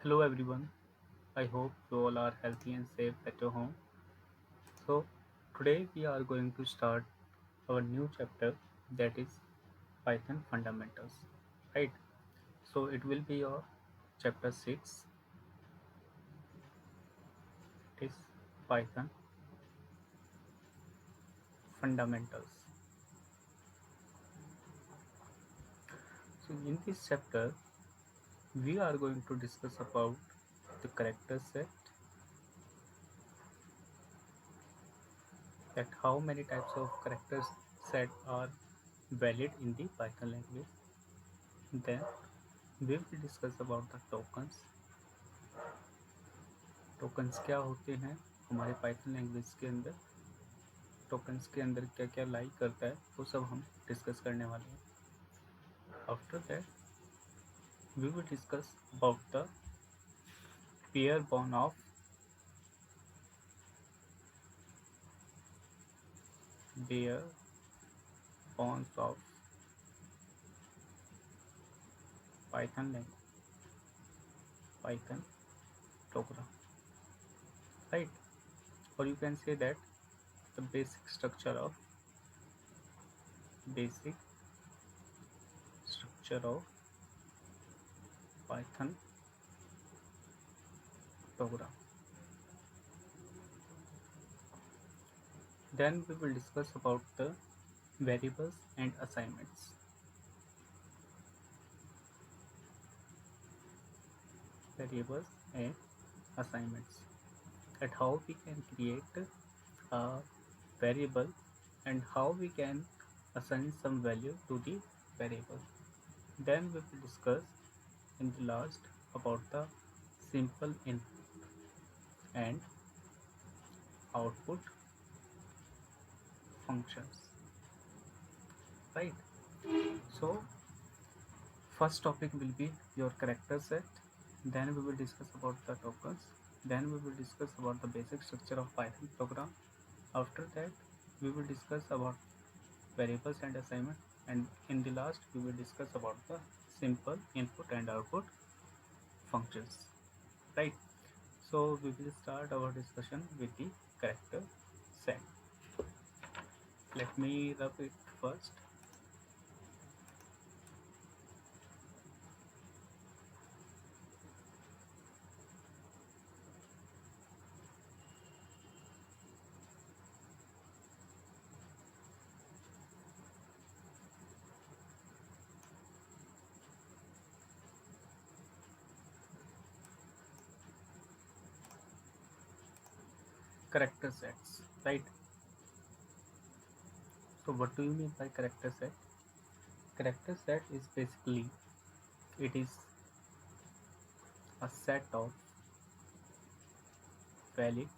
Hello everyone. I hope you all are healthy and safe at your home. So today we are going to start our new chapter, that is Python fundamentals. Right? So it will be your chapter 6. It is Python fundamentals. So in this chapter we are going to discuss about the character set, that how many types of character set are valid in the Python language. Then we will discuss about the tokens. Tokens क्या होते हैं हमारे Python language के अंदर, tokens के अंदर क्या क्या लाई करता है, वो सब हम डिस्कस करने वाले हैं. After that we will discuss about the pair born of pair borns of Python language, Python program, right. और you can say that the basic structure of Python program. Then we will discuss about the variables and assignments. Variables and assignments. At how we can create a variable and how we can assign some value to the variable. Then we will discuss in the last about the simple input and output functions, right. So first topic will be your character set, then we will discuss about the tokens, then we will discuss about the basic structure of Python program. After that we will discuss about variables and assignment, and in the last we will discuss about the simple input and output functions, right. So we will start our discussion with the character set. Let me rub it first. Character sets, right. So what do you mean by character set? Character set is basically, it is a set of valid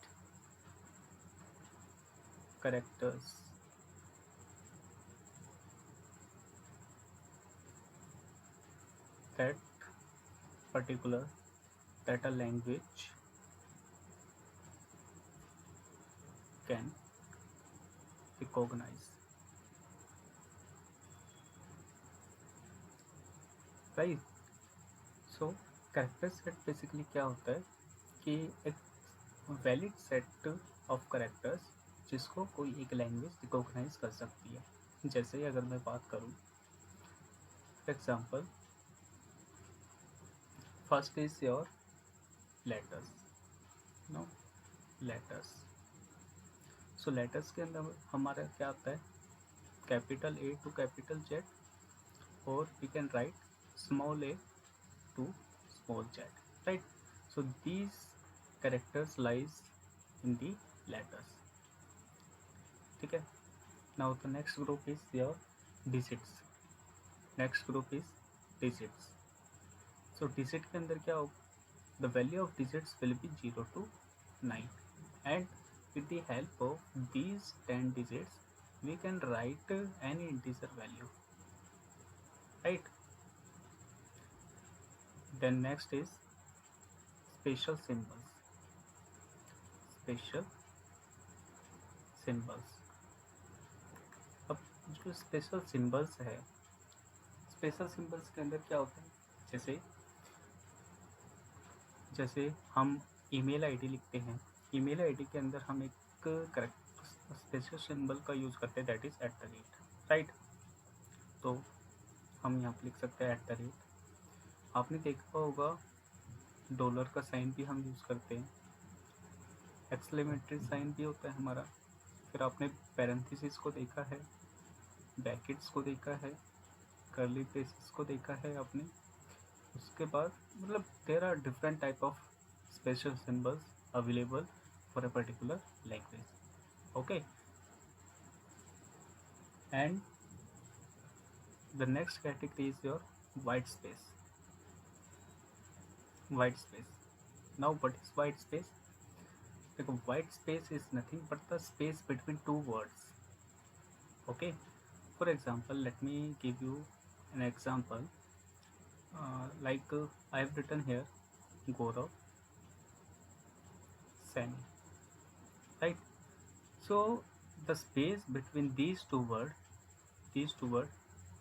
characters that particular that a language can recognize, right. So character set basically क्या होता है कि एक valid set of characters जिसको कोई एक language recognise कर सकती है. जैसे अगर मैं बात करूँ, example first is your letters, no letters. So letters के अंदर हमारा क्या आता है, capital A to capital Z, और we can write small A to small Z, right. So these characters lies in the letters, ठीक है. Now the next group is your digits. Next group is digits. So digit के अंदर क्या होगा, the value of digits will be 0 to 9, and with the help of these 10 digits we can write any integer value, right. Then next is special symbols. Special symbols. अब जो special symbols है, special symbols के अंदर क्या होता है, जैसे जैसे हम ईमेल आईडी लिखते हैं, ईमेल आईडी के अंदर हम एक करेक्ट स्पेशल सिंबल का यूज़ करते हैं, दैट इज़ @ राइट। तो हम यहाँ पे लिख सकते हैं @ आपने देखा होगा डॉलर का साइन भी हम यूज़ करते हैं, एक्सक्लेमेटरी साइन भी होता है हमारा, फिर आपने पैरेंथेसिस को देखा है, ब्रैकेट्स को देखा है, कर्ली ब्रेसेस को देखा है आपने। उसके बाद मतलब there are different type of special symbols available for a particular language, okay. And the next category is your white space. White space, now what is white space? देखो, white space is nothing but the space between two words, okay. For example, let me give you an example, I have written here Gaurav Sani, right? So the space between these two words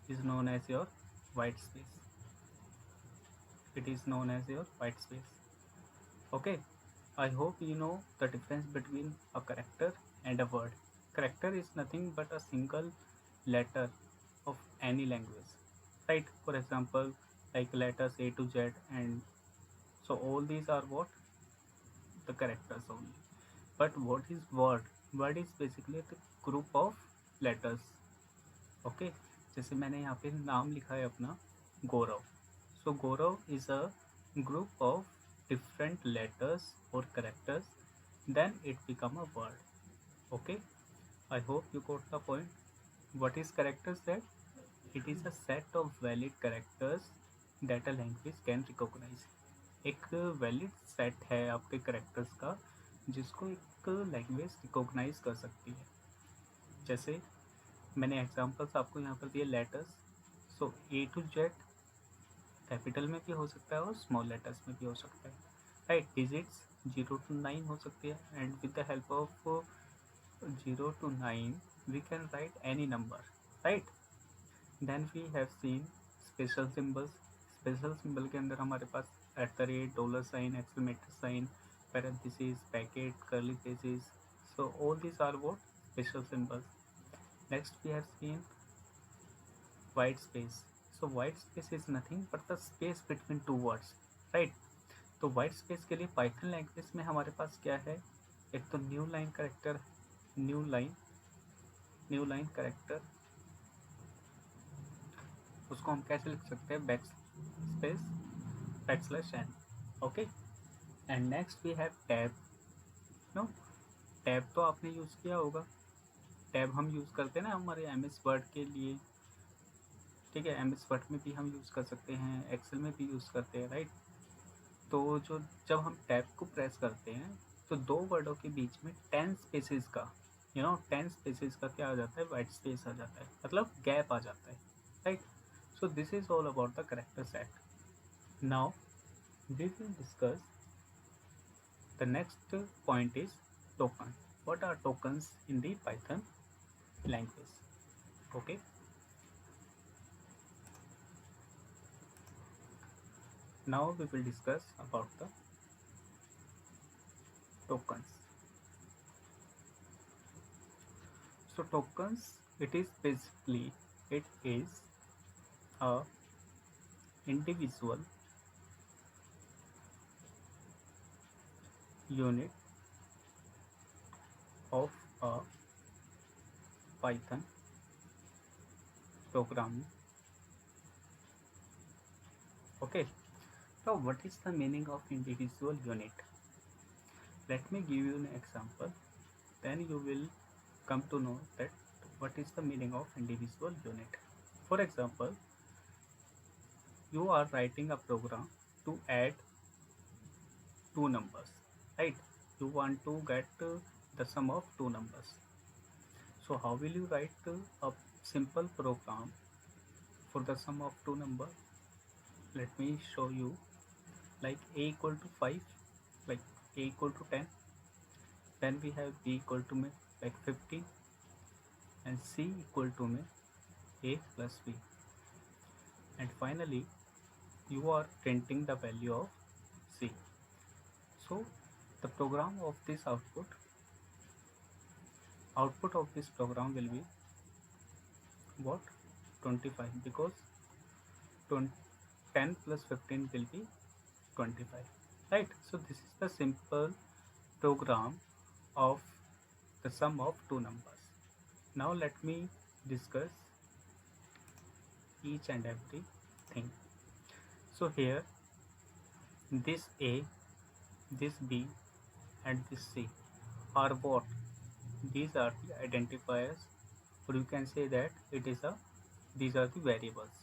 is known as your white space. It is known as your white space, okay. I hope you know the difference between a character and a word. Character is nothing but a single letter of any language, right? For example, like letters A to Z, and so all these are what? The characters only. But what is word? Word is basically the group of letters, okay. जैसे मैंने यहाँ पे नाम लिखा है अपना गौरव, so Gaurav is a group of different letters or characters, then it become a word, okay. I hope you got the point. What is character set? It is a set of valid characters that a language can recognize. एक valid set है आपके characters का जिसको एक language recognise कर सकती है। जैसे मैंने एग्जांपल्स आपको यहाँ पर दिए letters, so A to Z capital में भी हो सकता है और स्मॉल लेटर्स में भी हो सकता है, राइट। डिजिट्स 0 to 9 हो सकती है, and with the help of 0 to 9 we can write any number, right. Then we have seen special symbols. Special symbol के अंदर हमारे पास @ dollar sign, exclamatory sign, parenthesis, bracket, curly braces, so all these are what? Special symbols. Next we have seen white space. So white space is nothing but the space between two words, right. तो white space के लिए Python language में हमारे पास क्या है? एक तो new line character, new line character, उसको हम कैसे लिख सकते हैं? \n, okay. And next we have tab. No, tab तो आपने यूज़ किया होगा, टैब हम यूज़ करते हैं ना हमारे MS वर्ड के लिए, ठीक है। MS वर्ड में भी हम यूज़ कर सकते हैं, एक्सेल में भी यूज़ करते हैं, राइट। तो जब हम टैब को प्रेस करते हैं तो दो वर्डों के बीच में 10 स्पेसेस का 10 स्पेसेस का क्या आ जाता है? वाइट स्पेस आ जाता है, मतलब गैप आ जाता है, right. So this is all about the character set. Now we will discuss the next point is token. What are tokens in the Python language? Okay. Now we will discuss about the tokens. So tokens, it is a individual unit of a Python program. Okay. So what is the meaning of individual unit? Let me give you an example, then you will come to know that what is the meaning of individual unit. For example, you are writing a program to add two numbers, right? You want to get the sum of two numbers. So how will you write a simple program for the sum of two numbers? Let me show you. Like A equal to 5, like A equal to 10, then we have B equal to में like 15, and C equal to में A plus B, and finally you are printing the value of C. So the program of this output of this program will be what? 25, because 10 plus 15 will be 25, right? So this is the simple program of the sum of two numbers. Now let me discuss each and everything. So here this A, this B and this C are what? These are the identifiers, or you can say that these are the variables.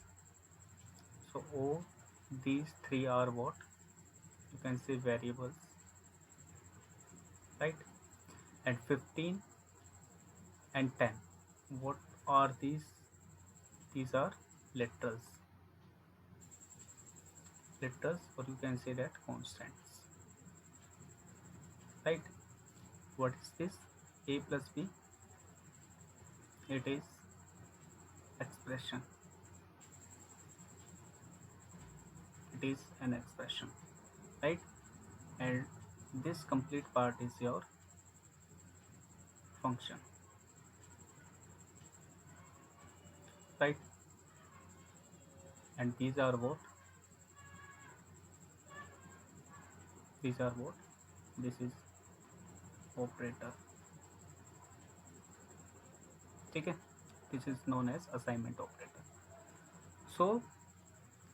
So these three are what? You can say variables, right? And 15 and 10, what are these? These are literals, or you can say that constants, right? What is this? A plus B, it is expression, it is an expression, right? And this complete part is your function, right? And these are what? This is operator, ठीक है? This is known as assignment operator. So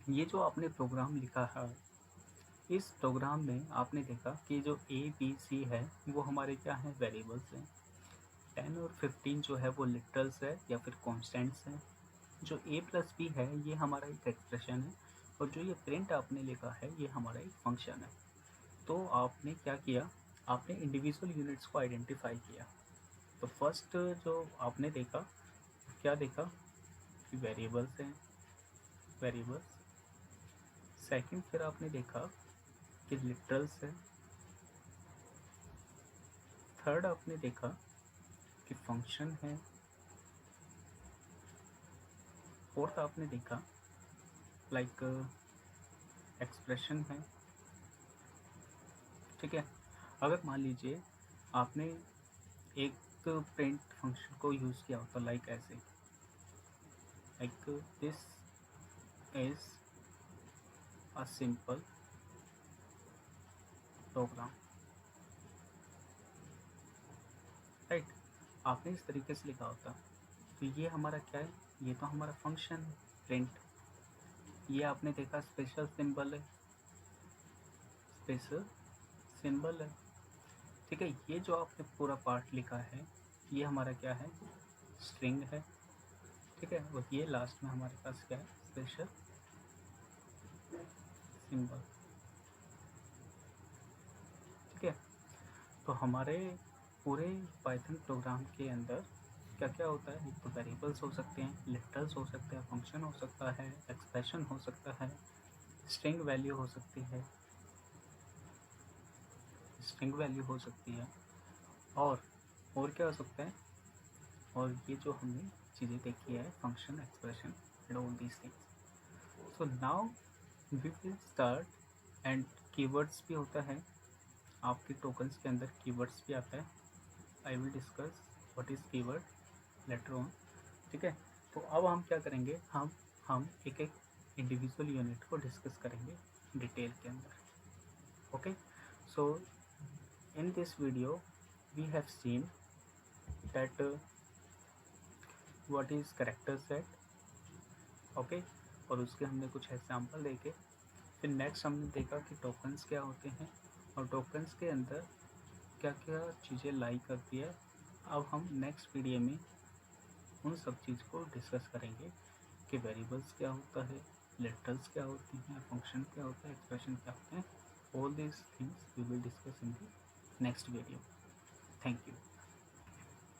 ये जो आपने programme लिखा है, इस programme में आपने देखा कि जो A B C है वो हमारे क्या हैं? वेरिएबल्स हैं। 10 और 15 जो है वो लिटरल्स है या फिर कॉन्स्टेंट्स हैं। जो A प्लस B है ये हमारा एक एक्सप्रेशन है, और जो ये प्रिंट आपने लिखा है ये हमारा एक फंक्शन है। तो आपने क्या किया? आपने इंडिविजुअल यूनिट्स को आइडेंटिफाई किया। तो फर्स्ट जो आपने देखा, क्या देखा? कि वेरिएबल्स हैं, वेरिएबल्स। सेकंड फिर आपने देखा कि लिटरल्स है। थर्ड आपने देखा कि फंक्शन है। फोर्थ आपने देखा लाइक एक्सप्रेशन है, ठीक है? अगर मान लीजिए आपने एक प्रिंट फंक्शन को यूज़ किया होता लाइक ऐसे, like this is a simple program, right? आपने इस तरीके से लिखा होता, तो ये हमारा क्या है? ये तो हमारा फंक्शन है प्रिंट। ये आपने देखा स्पेशल सिंबल है, स्पेशल सिंबल है, ठीक है? ये जो आपने पूरा पार्ट लिखा है ये हमारा क्या है? स्ट्रिंग है, ठीक है? और ये लास्ट में हमारे पास क्या है? स्पेशल सिंबल, ठीक है? तो हमारे पूरे पाइथन प्रोग्राम के अंदर क्या क्या होता है? तो वेरिएबल्स हो सकते हैं, लिटरल्स हो सकते हैं, फंक्शन हो सकता है, एक्सप्रेशन हो सकता है, स्ट्रिंग वैल्यू हो सकती है, स्ट्रिंग वैल्यू हो सकती है, और क्या हो सकता है? और ये जो हमने चीज़ें देखी है, function, expression and all these things. So now we will start. And keywords भी होता है आपके टोकन्स के अंदर, कीवर्ड्स भी आता है। I will discuss what is keyword later on, ठीक है? तो अब हम क्या करेंगे? हम एक एक इंडिविजुअल यूनिट को डिस्कस करेंगे डिटेल के अंदर, okay? So in this video we have seen that what is character set, okay? और उसके हमने कुछ एग्जांपल देखे। फिर नेक्स्ट हमने देखा कि टोकन्स क्या होते हैं, और टोकन्स के अंदर क्या क्या चीज़ें लाई करती है। अब हम नेक्स्ट वीडियो में उन सब चीज़ को डिस्कस करेंगे कि वेरिएबल्स क्या होता है, लिटरल्स क्या होती हैं, फंक्शन क्या होता है, एक्सप्रेशन क्या होते हैं। All these things we will discuss in the next video. Thank you.